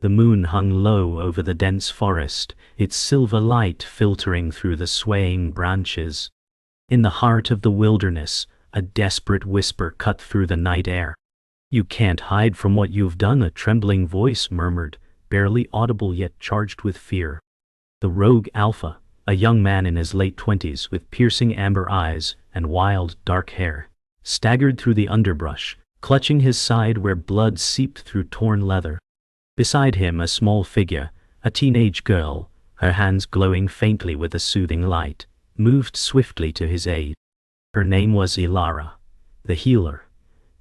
The moon hung low over the dense forest, its silver light filtering through the swaying branches. In the heart of the wilderness, a desperate whisper cut through the night air. "You can't hide from what you've done," a trembling voice murmured, barely audible yet charged with fear. The rogue Alpha, a young man in his late 20s with piercing amber eyes and wild, dark hair, staggered through the underbrush, clutching his side where blood seeped through torn leather. Beside him, a small figure, a teenage girl, her hands glowing faintly with a soothing light, moved swiftly to his aid. Her name was Ilara, the healer,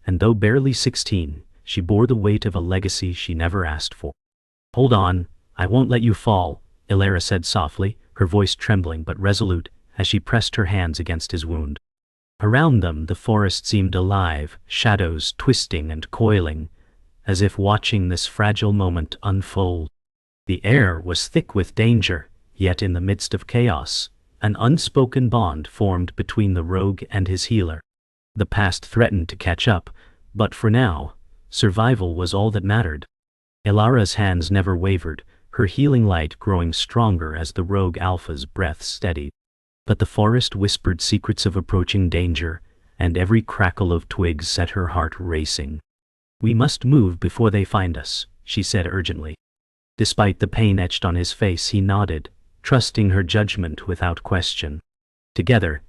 and though barely 16, she bore the weight of a legacy she never asked for. "Hold on, I won't let you fall," Ilara said softly, her voice trembling but resolute as she pressed her hands against his wound. Around them, the forest seemed alive, shadows twisting and coiling, as if watching this fragile moment unfold. The air was thick with danger, yet in the midst of chaos, an unspoken bond formed between the rogue and his healer. The past threatened to catch up, but for now, survival was all that mattered. Ilara's hands never wavered, her healing light growing stronger as the rogue Alpha's breath steadied. But the forest whispered secrets of approaching danger, and every crackle of twigs set her heart racing. "We must move before they find us," she said urgently. Despite the pain etched on his face, he nodded, trusting her judgment without question. Together,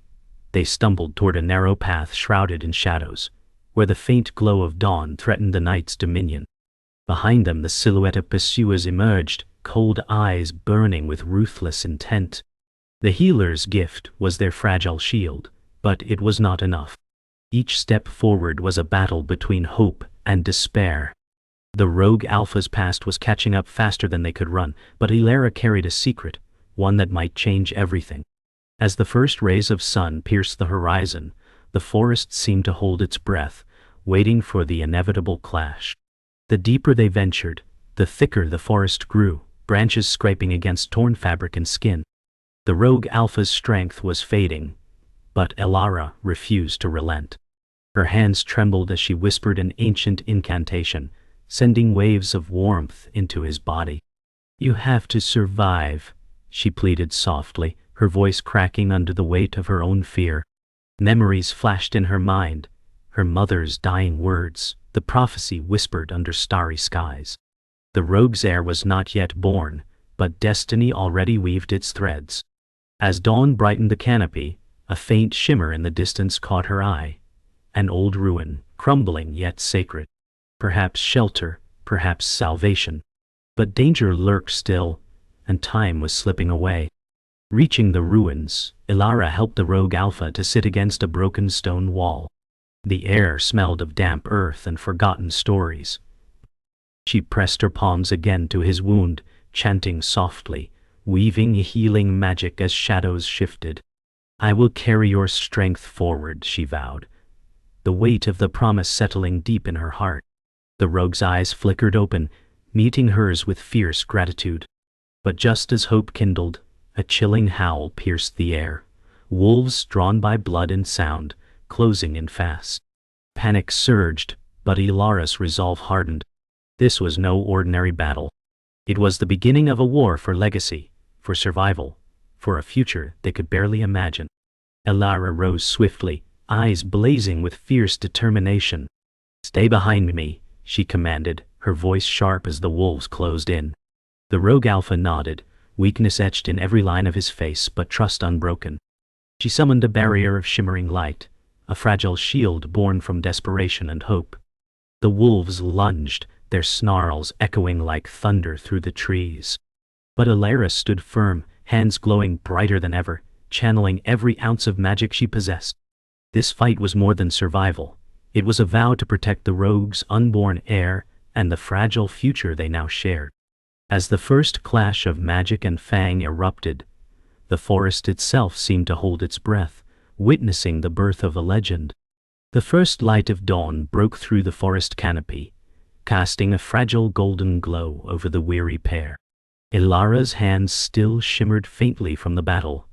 they stumbled toward a narrow path shrouded in shadows, where the faint glow of dawn threatened the night's dominion. Behind them, the silhouette of pursuers emerged, cold eyes burning with ruthless intent. The healer's gift was their fragile shield, but it was not enough. Each step forward was a battle between hope and despair. The rogue Alpha's past was catching up faster than they could run, but Ilara carried a secret, one that might change everything. As the first rays of sun pierced the horizon, the forest seemed to hold its breath, waiting for the inevitable clash. The deeper they ventured, the thicker the forest grew, branches scraping against torn fabric and skin. The rogue Alpha's strength was fading, but Ilara refused to relent. Her hands trembled as she whispered an ancient incantation, sending waves of warmth into his body. "You have to survive," she pleaded softly, her voice cracking under the weight of her own fear. Memories flashed in her mind, her mother's dying words, the prophecy whispered under starry skies. The rogue's heir was not yet born, but destiny already weaved its threads. As dawn brightened the canopy, a faint shimmer in the distance caught her eye. An old ruin, crumbling yet sacred. Perhaps shelter, perhaps salvation. But danger lurked still, and time was slipping away. Reaching the ruins, Ilara helped the rogue Alpha to sit against a broken stone wall. The air smelled of damp earth and forgotten stories. She pressed her palms again to his wound, chanting softly, weaving healing magic as shadows shifted. "I will carry your strength forward," she vowed, the weight of the promise settling deep in her heart. The rogue's eyes flickered open, meeting hers with fierce gratitude. But just as hope kindled, a chilling howl pierced the air, wolves drawn by blood and sound, closing in fast. Panic surged, but Ilara's resolve hardened. This was no ordinary battle. It was the beginning of a war for legacy, for survival, for a future they could barely imagine. Ilara rose swiftly, eyes blazing with fierce determination. "Stay behind me," she commanded, her voice sharp as the wolves closed in. The rogue Alpha nodded, weakness etched in every line of his face but trust unbroken. She summoned a barrier of shimmering light, a fragile shield born from desperation and hope. The wolves lunged, their snarls echoing like thunder through the trees. But Ilara stood firm, hands glowing brighter than ever, channeling every ounce of magic she possessed. This fight was more than survival. It was a vow to protect the rogue's unborn heir and the fragile future they now shared. As the first clash of magic and fang erupted, the forest itself seemed to hold its breath, witnessing the birth of a legend. The first light of dawn broke through the forest canopy, casting a fragile golden glow over the weary pair. Ilara's hands still shimmered faintly from the battle,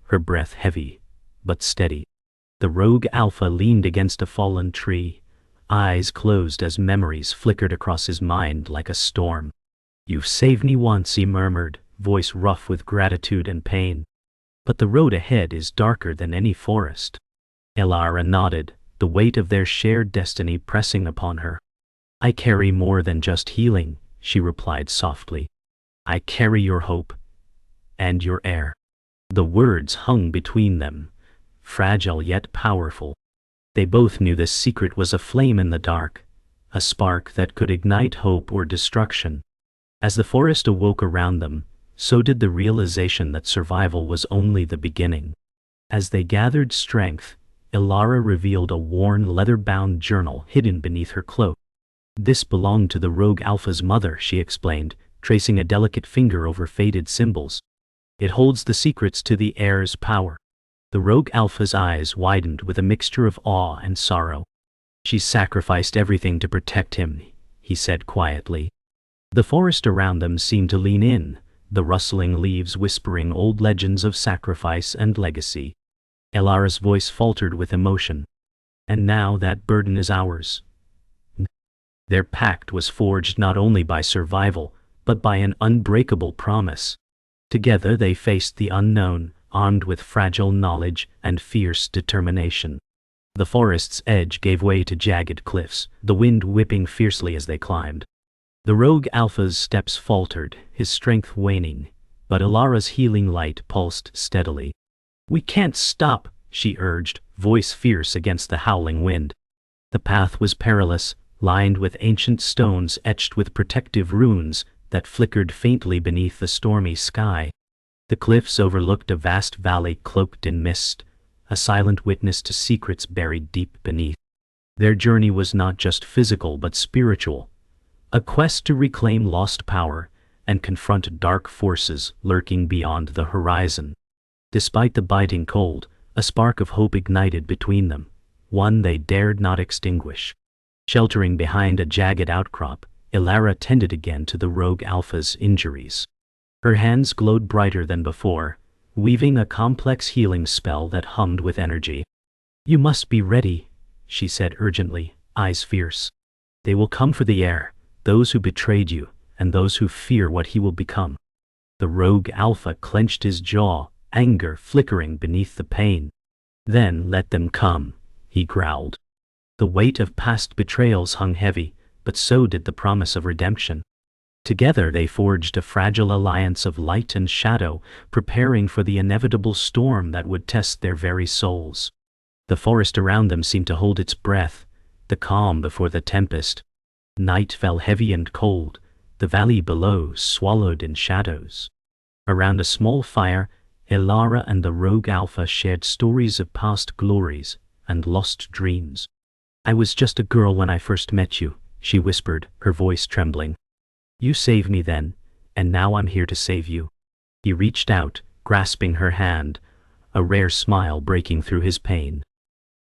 her breath heavy but steady. The rogue Alpha leaned against a fallen tree, eyes closed as memories flickered across his mind like a storm. "You've saved me once," he murmured, voice rough with gratitude and pain. "But the road ahead is darker than any forest." Elara nodded, the weight of their shared destiny pressing upon her. "I carry more than just healing," she replied softly. "I carry your hope and your heir." The words hung between them, fragile yet powerful. They both knew this secret was a flame in the dark, a spark that could ignite hope or destruction. As the forest awoke around them, so did the realization that survival was only the beginning. As they gathered strength, Elara revealed a worn leather-bound journal hidden beneath her cloak. "This belonged to the rogue Alpha's mother," she explained, tracing a delicate finger over faded symbols. "It holds the secrets to the heir's power." The rogue Alpha's eyes widened with a mixture of awe and sorrow. "She sacrificed everything to protect him," he said quietly. The forest around them seemed to lean in, the rustling leaves whispering old legends of sacrifice and legacy. Elara's voice faltered with emotion. "And now that burden is ours." Their pact was forged not only by survival, but by an unbreakable promise. Together they faced the unknown, armed with fragile knowledge and fierce determination. The forest's edge gave way to jagged cliffs, the wind whipping fiercely as they climbed. The rogue Alpha's steps faltered, his strength waning, but Elara's healing light pulsed steadily. "We can't stop," she urged, voice fierce against the howling wind. The path was perilous, lined with ancient stones etched with protective runes that flickered faintly beneath the stormy sky. The cliffs overlooked a vast valley cloaked in mist, a silent witness to secrets buried deep beneath. Their journey was not just physical but spiritual, a quest to reclaim lost power and confront dark forces lurking beyond the horizon. Despite the biting cold, a spark of hope ignited between them, one they dared not extinguish. Sheltering behind a jagged outcrop, Elara tended again to the rogue Alpha's injuries. Her hands glowed brighter than before, weaving a complex healing spell that hummed with energy. "You must be ready," she said urgently, eyes fierce. "They will come for the heir, those who betrayed you, and those who fear what he will become." The rogue Alpha clenched his jaw, anger flickering beneath the pain. "Then let them come," he growled. The weight of past betrayals hung heavy, but so did the promise of redemption. Together they forged a fragile alliance of light and shadow, preparing for the inevitable storm that would test their very souls. The forest around them seemed to hold its breath, the calm before the tempest. Night fell heavy and cold, the valley below swallowed in shadows. Around a small fire, Elara and the rogue Alpha shared stories of past glories and lost dreams. "I was just a girl when I first met you," she whispered, her voice trembling. "You saved me then, and now I'm here to save you." He reached out, grasping her hand, a rare smile breaking through his pain.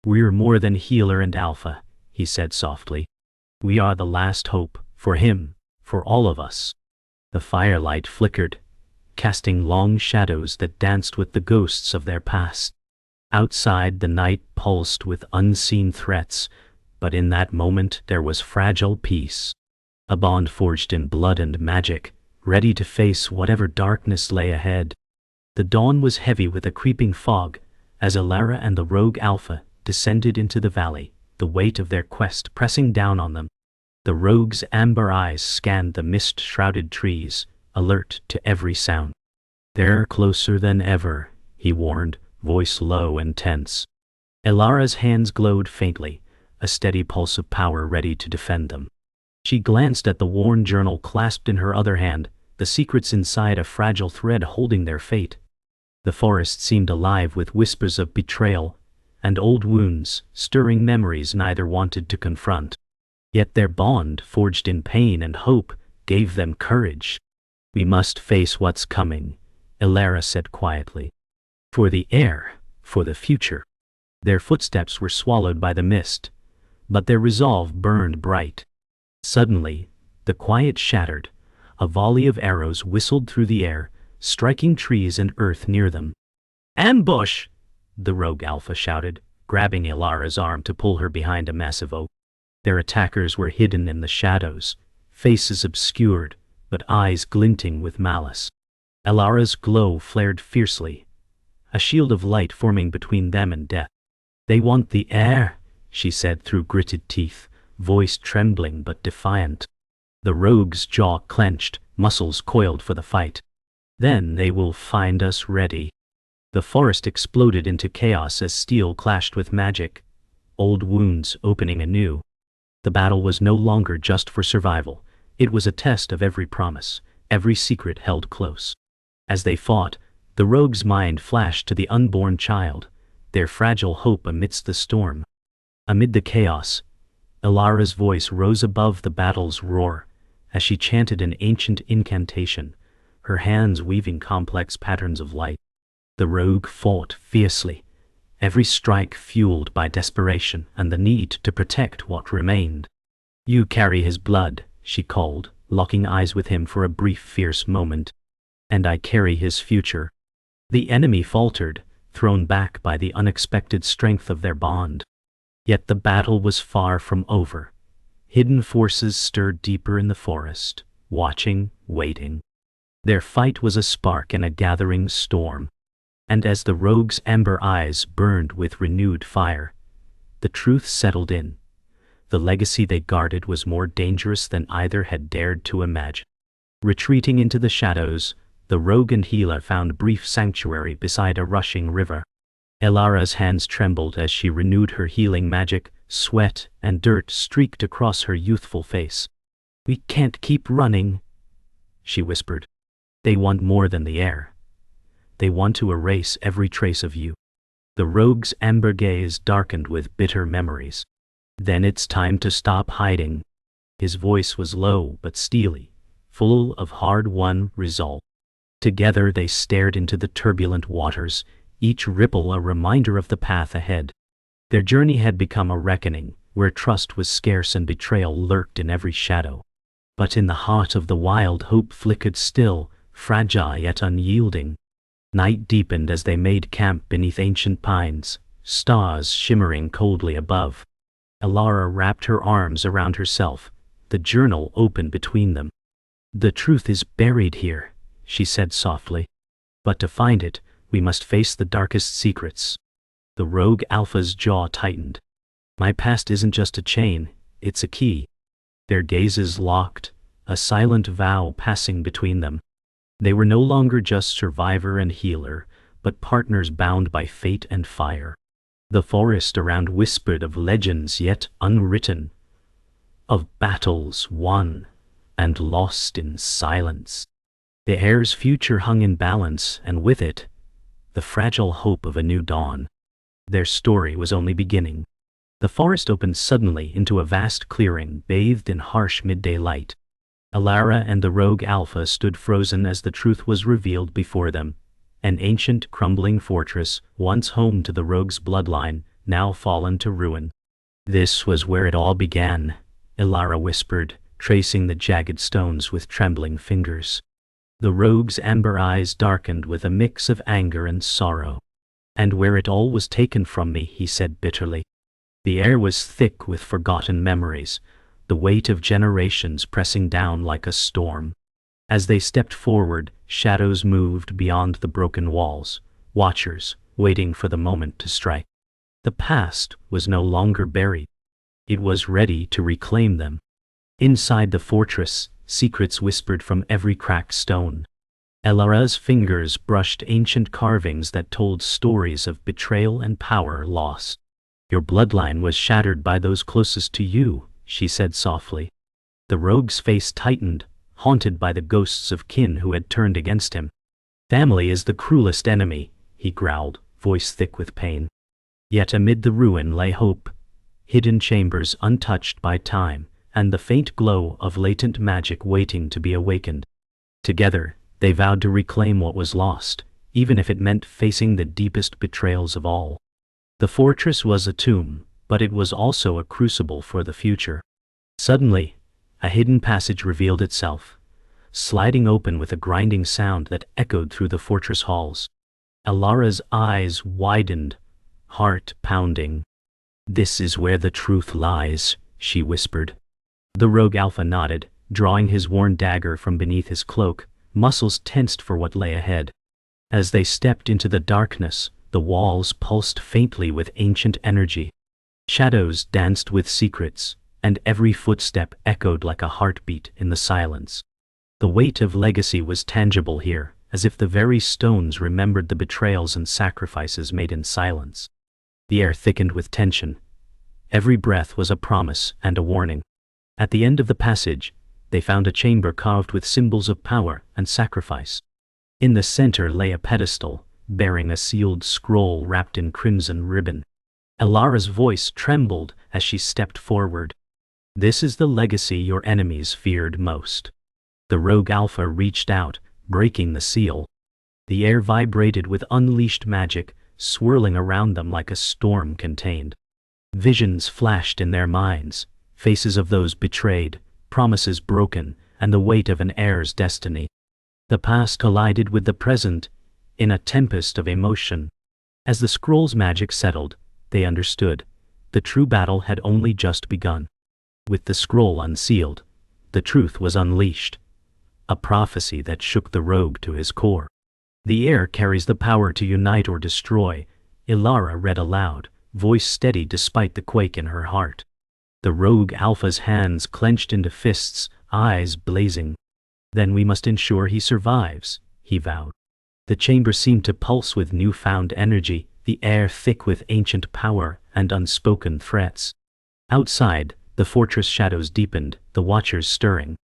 "We're more than Healer and Alpha," he said softly. "We are the last hope, for him, for all of us." The firelight flickered, casting long shadows that danced with the ghosts of their past. Outside, the night pulsed with unseen threats, but in that moment there was fragile peace. A bond forged in blood and magic, ready to face whatever darkness lay ahead. The dawn was heavy with a creeping fog, as Elara and the rogue Alpha descended into the valley, the weight of their quest pressing down on them. The rogue's amber eyes scanned the mist-shrouded trees, alert to every sound. "They're closer than ever," he warned, voice low and tense. Elara's hands glowed faintly, a steady pulse of power ready to defend them. She glanced at the worn journal clasped in her other hand, the secrets inside a fragile thread holding their fate. The forest seemed alive with whispers of betrayal and old wounds, stirring memories neither wanted to confront. Yet their bond, forged in pain and hope, gave them courage. "We must face what's coming," Elara said quietly. "For the heir, for the future." Their footsteps were swallowed by the mist, but their resolve burned bright. Suddenly, the quiet shattered. A volley of arrows whistled through the air, striking trees and earth near them. "Ambush!" the rogue Alpha shouted, grabbing Elara's arm to pull her behind a massive oak. Their attackers were hidden in the shadows, faces obscured, but eyes glinting with malice. Elara's glow flared fiercely, a shield of light forming between them and death. "They want the heir," she said through gritted teeth, voice trembling but defiant. The rogue's jaw clenched, muscles coiled for the fight. "Then they will find us ready." The forest exploded into chaos as steel clashed with magic, old wounds opening anew. The battle was no longer just for survival. It was a test of every promise, every secret held close. As they fought, the rogue's mind flashed to the unborn child, their fragile hope amidst the storm. Amid the chaos, Elara's voice rose above the battle's roar as she chanted an ancient incantation, her hands weaving complex patterns of light. The rogue fought fiercely, every strike fueled by desperation and the need to protect what remained. "You carry his blood," she called, locking eyes with him for a brief fierce moment. "And I carry his future." The enemy faltered, thrown back by the unexpected strength of their bond. Yet the battle was far from over. Hidden forces stirred deeper in the forest, watching, waiting. Their fight was a spark in a gathering storm. And as the rogue's amber eyes burned with renewed fire, the truth settled in. The legacy they guarded was more dangerous than either had dared to imagine. Retreating into the shadows, the rogue and healer found brief sanctuary beside a rushing river. Elara's hands trembled as she renewed her healing magic, sweat and dirt streaked across her youthful face. "We can't keep running," she whispered. "They want more than the heir. They want to erase every trace of you." The rogue's amber gaze darkened with bitter memories. "Then it's time to stop hiding." His voice was low but steely, full of hard-won resolve. Together they stared into the turbulent waters, each ripple a reminder of the path ahead. Their journey had become a reckoning, where trust was scarce and betrayal lurked in every shadow. But in the heart of the wild, hope flickered still, fragile yet unyielding. Night deepened as they made camp beneath ancient pines, stars shimmering coldly above. Elara wrapped her arms around herself, the journal open between them. "The truth is buried here," she said softly. "But to find it, we must face the darkest secrets." The rogue alpha's jaw tightened. "My past isn't just a chain, it's a key." Their gazes locked, a silent vow passing between them. They were no longer just survivor and healer, but partners bound by fate and fire. The forest around whispered of legends yet unwritten, of battles won and lost in silence. The heir's future hung in balance, and with it, the fragile hope of a new dawn. Their story was only beginning. The forest opened suddenly into a vast clearing bathed in harsh midday light. Elara and the rogue Alpha stood frozen as the truth was revealed before them. An ancient, crumbling fortress, once home to the rogue's bloodline, now fallen to ruin. "This was where it all began," Elara whispered, tracing the jagged stones with trembling fingers. The rogue's amber eyes darkened with a mix of anger and sorrow. "And where it all was taken from me," he said bitterly. The air was thick with forgotten memories, the weight of generations pressing down like a storm. As they stepped forward, shadows moved beyond the broken walls, watchers, waiting for the moment to strike. The past was no longer buried. It was ready to reclaim them. Inside the fortress, secrets whispered from every cracked stone. Elara's fingers brushed ancient carvings that told stories of betrayal and power lost. "Your bloodline was shattered by those closest to you," she said softly. The rogue's face tightened, haunted by the ghosts of kin who had turned against him. "Family is the cruelest enemy," he growled, voice thick with pain. Yet amid the ruin lay hope, hidden chambers untouched by time, and the faint glow of latent magic waiting to be awakened. Together, they vowed to reclaim what was lost, even if it meant facing the deepest betrayals of all. The fortress was a tomb, but it was also a crucible for the future. Suddenly, a hidden passage revealed itself, sliding open with a grinding sound that echoed through the fortress halls. Elara's eyes widened, heart pounding. "This is where the truth lies," she whispered. The rogue Alpha nodded, drawing his worn dagger from beneath his cloak, muscles tensed for what lay ahead. As they stepped into the darkness, the walls pulsed faintly with ancient energy. Shadows danced with secrets, and every footstep echoed like a heartbeat in the silence. The weight of legacy was tangible here, as if the very stones remembered the betrayals and sacrifices made in silence. The air thickened with tension. Every breath was a promise and a warning. At the end of the passage, they found a chamber carved with symbols of power and sacrifice. In the center lay a pedestal, bearing a sealed scroll wrapped in crimson ribbon. Elara's voice trembled as she stepped forward. "This is the legacy your enemies feared most." The rogue Alpha reached out, breaking the seal. The air vibrated with unleashed magic, swirling around them like a storm contained. Visions flashed in their minds, faces of those betrayed, promises broken, and the weight of an heir's destiny. The past collided with the present, in a tempest of emotion. As the scroll's magic settled, they understood. The true battle had only just begun. With the scroll unsealed, the truth was unleashed. A prophecy that shook the rogue to his core. "The heir carries the power to unite or destroy," Elara read aloud, voice steady despite the quake in her heart. The rogue Alpha's hands clenched into fists, eyes blazing. "Then we must ensure he survives," he vowed. The chamber seemed to pulse with newfound energy, the air thick with ancient power and unspoken threats. Outside, the fortress shadows deepened, the watchers stirring.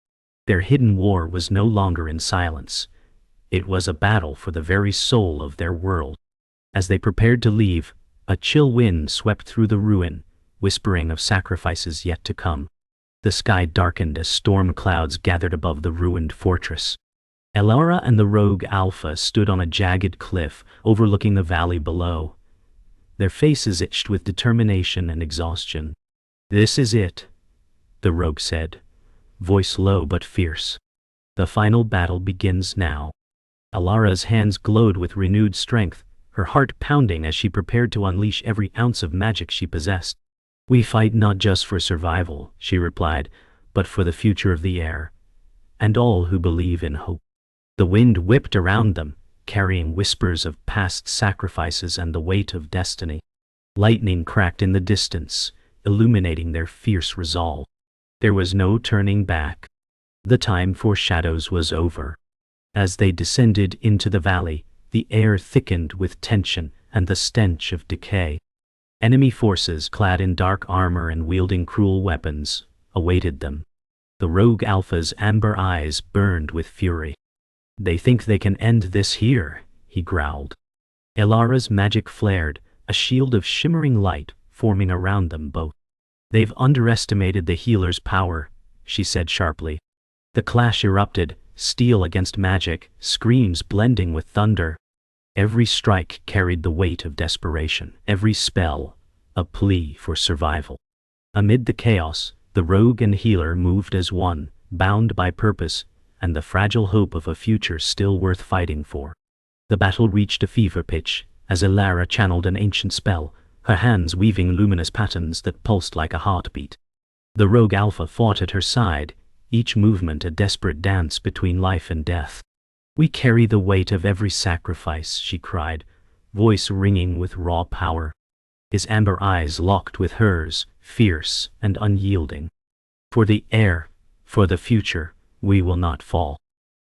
Their hidden war was no longer in silence. It was a battle for the very soul of their world. As they prepared to leave, a chill wind swept through the ruin, whispering of sacrifices yet to come. The sky darkened as storm clouds gathered above the ruined fortress. Elara and the rogue Alpha stood on a jagged cliff overlooking the valley below. Their faces itched with determination and exhaustion. "This is it," the rogue said, voice low but fierce. "The final battle begins now." Elara's hands glowed with renewed strength, her heart pounding as she prepared to unleash every ounce of magic she possessed. "We fight not just for survival," she replied, "but for the future of the heir, and all who believe in hope." The wind whipped around them, carrying whispers of past sacrifices and the weight of destiny. Lightning cracked in the distance, illuminating their fierce resolve. There was no turning back. The time for shadows was over. As they descended into the valley, the air thickened with tension and the stench of decay. Enemy forces clad in dark armor and wielding cruel weapons awaited them. The rogue Alpha's amber eyes burned with fury. "They think they can end this here," he growled. Elara's magic flared, a shield of shimmering light forming around them both. "They've underestimated the healer's power," she said sharply. The clash erupted, steel against magic, screams blending with thunder. Every strike carried the weight of desperation, every spell a plea for survival. Amid the chaos, the rogue and healer moved as one, bound by purpose and the fragile hope of a future still worth fighting for. The battle reached a fever pitch as Elara channeled an ancient spell, her hands weaving luminous patterns that pulsed like a heartbeat. The rogue Alpha fought at her side, each movement a desperate dance between life and death. "We carry the weight of every sacrifice," she cried, voice ringing with raw power. His amber eyes locked with hers, fierce and unyielding. "For the heir, for the future, we will not fall."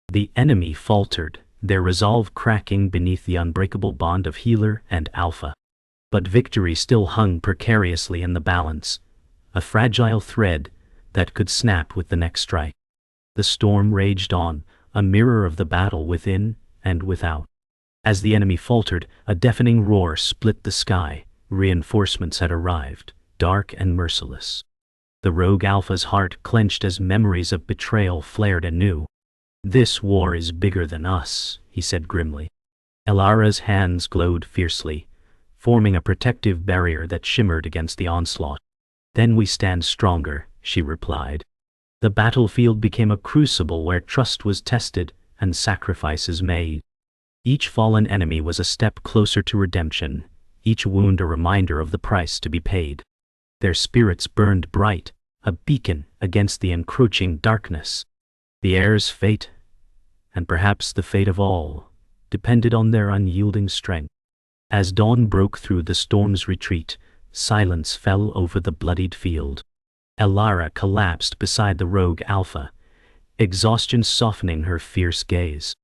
The enemy faltered, their resolve cracking beneath the unbreakable bond of healer and Alpha. But victory still hung precariously in the balance, a fragile thread that could snap with the next strike. The storm raged on, a mirror of the battle within and without. As the enemy faltered, a deafening roar split the sky. Reinforcements had arrived, dark and merciless. The rogue Alpha's heart clenched as memories of betrayal flared anew. "This war is bigger than us," he said grimly. Elara's hands glowed fiercely, forming a protective barrier that shimmered against the onslaught. "Then we stand stronger," she replied. The battlefield became a crucible where trust was tested and sacrifices made. Each fallen enemy was a step closer to redemption, each wound a reminder of the price to be paid. Their spirits burned bright, a beacon against the encroaching darkness. The heir's fate, and perhaps the fate of all, depended on their unyielding strength. As dawn broke through the storm's retreat, silence fell over the bloodied field. Elara collapsed beside the rogue Alpha, exhaustion softening her fierce gaze.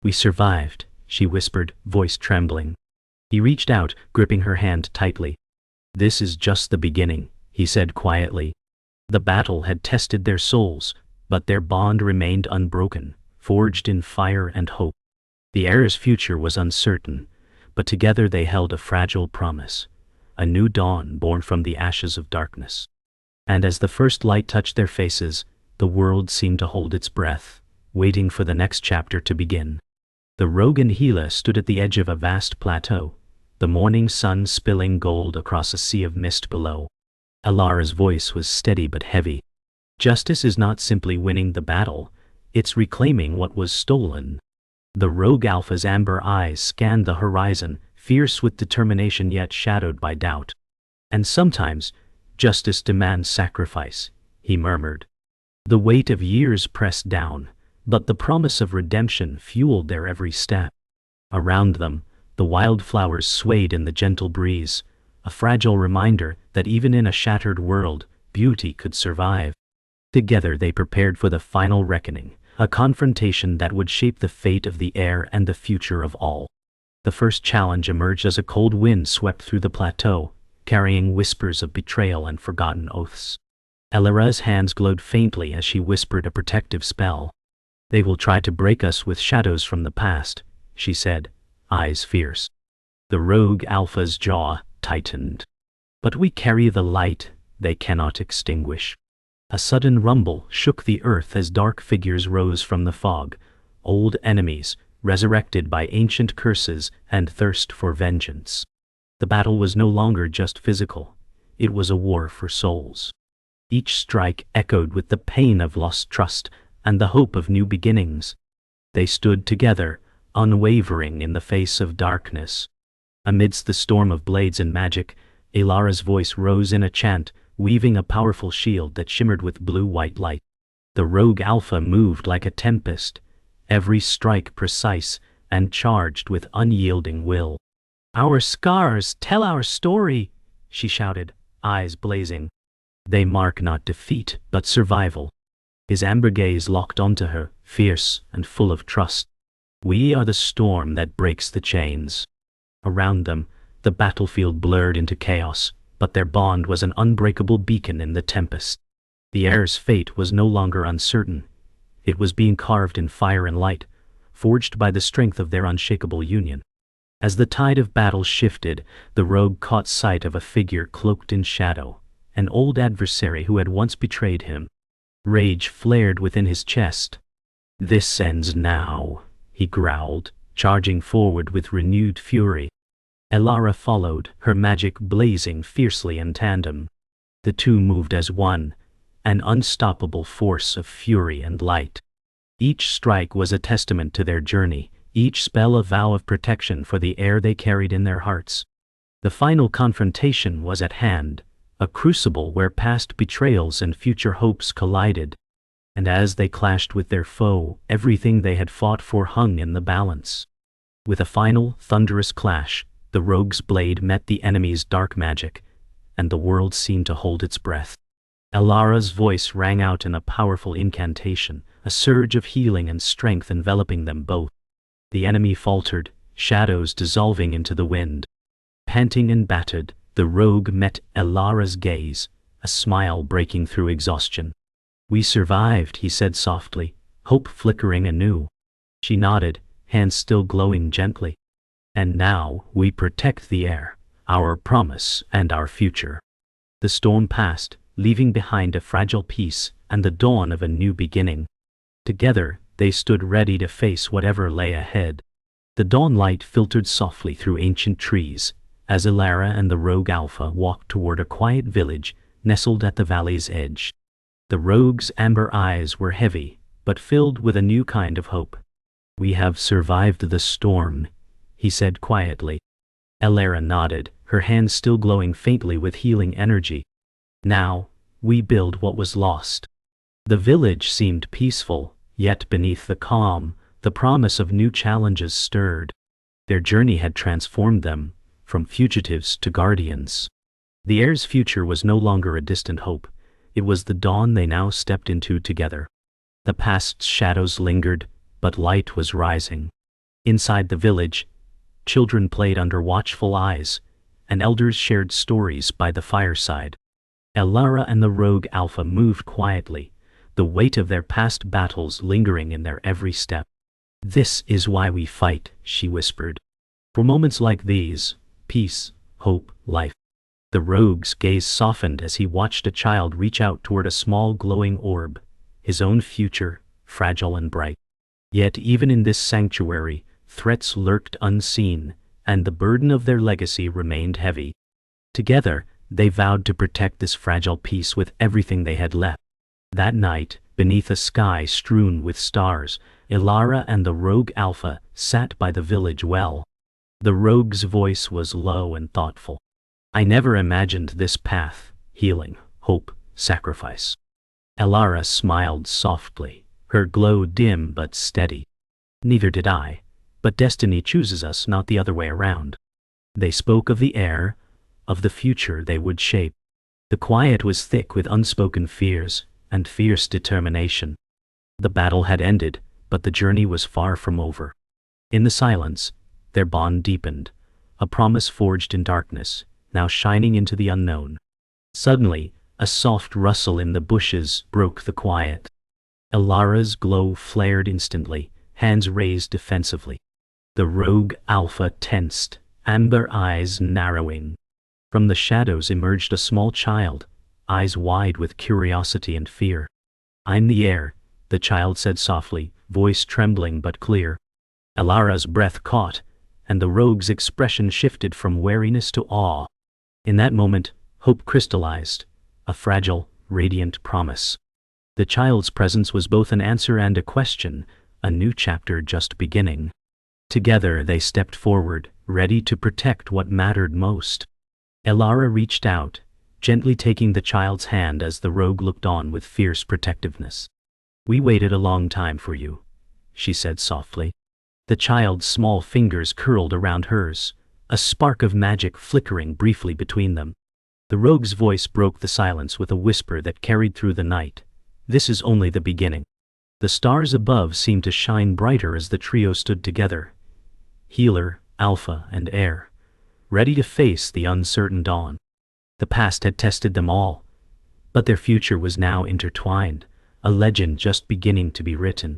"We survived," she whispered, voice trembling. He reached out, gripping her hand tightly. "This is just the beginning," he said quietly. The battle had tested their souls, but their bond remained unbroken, forged in fire and hope. The heir's future was uncertain, but together they held a fragile promise, a new dawn born from the ashes of darkness. And as the first light touched their faces, the world seemed to hold its breath, waiting for the next chapter to begin. The rogue and Gila stood at the edge of a vast plateau, the morning sun spilling gold across a sea of mist below. Elara's voice was steady but heavy. "Justice is not simply winning the battle, it's reclaiming what was stolen." The rogue Alpha's amber eyes scanned the horizon, fierce with determination yet shadowed by doubt. "And sometimes, justice demands sacrifice," he murmured. The weight of years pressed down, but the promise of redemption fueled their every step. Around them, the wildflowers swayed in the gentle breeze, a fragile reminder that even in a shattered world, beauty could survive. Together they prepared for the final reckoning, a confrontation that would shape the fate of the heir and the future of all. The first challenge emerged as a cold wind swept through the plateau, carrying whispers of betrayal and forgotten oaths. Elara's hands glowed faintly as she whispered a protective spell. "They will try to break us with shadows from the past," she said, eyes fierce. The rogue Alpha's jaw tightened. "But we carry the light they cannot extinguish." A sudden rumble shook the earth as dark figures rose from the fog, old enemies, resurrected by ancient curses and thirst for vengeance. The battle was no longer just physical, it was a war for souls. Each strike echoed with the pain of lost trust and the hope of new beginnings. They stood together, unwavering in the face of darkness. Amidst the storm of blades and magic, Elara's voice rose in a chant, weaving a powerful shield that shimmered with blue-white light. The rogue Alpha moved like a tempest, every strike precise and charged with unyielding will. "Our scars tell our story," she shouted, eyes blazing. "They mark not defeat, but survival." His amber gaze locked onto her, fierce and full of trust. "We are the storm that breaks the chains." Around them, the battlefield blurred into chaos, but their bond was an unbreakable beacon in the tempest. The heir's fate was no longer uncertain. It was being carved in fire and light, forged by the strength of their unshakable union. As the tide of battle shifted, the rogue caught sight of a figure cloaked in shadow, an old adversary who had once betrayed him. Rage flared within his chest. "This ends now," he growled, charging forward with renewed fury. Elara followed, her magic blazing fiercely in tandem. The two moved as one, an unstoppable force of fury and light. Each strike was a testament to their journey, each spell a vow of protection for the heir they carried in their hearts. The final confrontation was at hand, a crucible where past betrayals and future hopes collided. And as they clashed with their foe, everything they had fought for hung in the balance. With a final, thunderous clash, the rogue's blade met the enemy's dark magic, and the world seemed to hold its breath. Elara's voice rang out in a powerful incantation, a surge of healing and strength enveloping them both. The enemy faltered, shadows dissolving into the wind. Panting and battered, the rogue met Elara's gaze, a smile breaking through exhaustion. "We survived," he said softly, hope flickering anew. She nodded, hands still glowing gently. "And now we protect the heir, our promise and our future." The storm passed, leaving behind a fragile peace and the dawn of a new beginning. Together, they stood ready to face whatever lay ahead. The dawn light filtered softly through ancient trees, as Elara and the rogue Alpha walked toward a quiet village nestled at the valley's edge. The rogue's amber eyes were heavy, but filled with a new kind of hope. "We have survived the storm," he said quietly. Elara nodded, her hands still glowing faintly with healing energy. "Now, we build what was lost." The village seemed peaceful, Yet beneath the calm, the promise of new challenges stirred. Their journey had transformed them, from fugitives to guardians. The heir's future was no longer a distant hope. It was the dawn they now stepped into together. The past's shadows lingered, but light was rising. Inside the village, children played under watchful eyes, and elders shared stories by the fireside. Elara and the rogue Alpha moved quietly, the weight of their past battles lingering in their every step. "This is why we fight," she whispered. "For moments like these, peace, hope, life." The rogue's gaze softened as he watched a child reach out toward a small glowing orb, his own future, fragile and bright. Yet even in this sanctuary, threats lurked unseen, and the burden of their legacy remained heavy. Together, they vowed to protect this fragile piece with everything they had left. That night, beneath a sky strewn with stars, Elara and the rogue Alpha sat by the village well. The rogue's voice was low and thoughtful. "I never imagined this path: healing, hope, sacrifice." Elara smiled softly, her glow dim but steady. "Neither did I, but destiny chooses us, not the other way around." They spoke of the heir, of the future they would shape. The quiet was thick with unspoken fears and fierce determination. The battle had ended, but the journey was far from over. In the silence, their bond deepened, a promise forged in darkness, now shining into the unknown. Suddenly, a soft rustle in the bushes broke the quiet. Elara's glow flared instantly, hands raised defensively. The rogue Alpha tensed, amber eyes narrowing. From the shadows emerged a small child, eyes wide with curiosity and fear. "I'm the heir," the child said softly, voice trembling but clear. Elara's breath caught, and the rogue's expression shifted from wariness to awe. In that moment, hope crystallized, a fragile, radiant promise. The child's presence was both an answer and a question, a new chapter just beginning. Together they stepped forward, ready to protect what mattered most. Elara reached out, gently taking the child's hand as the rogue looked on with fierce protectiveness. "We waited a long time for you," she said softly. The child's small fingers curled around hers, a spark of magic flickering briefly between them. The rogue's voice broke the silence with a whisper that carried through the night. "This is only the beginning." The stars above seemed to shine brighter as the trio stood together. Healer, Alpha, and Heir, ready to face the uncertain dawn. The past had tested them all, but their future was now intertwined, a legend just beginning to be written.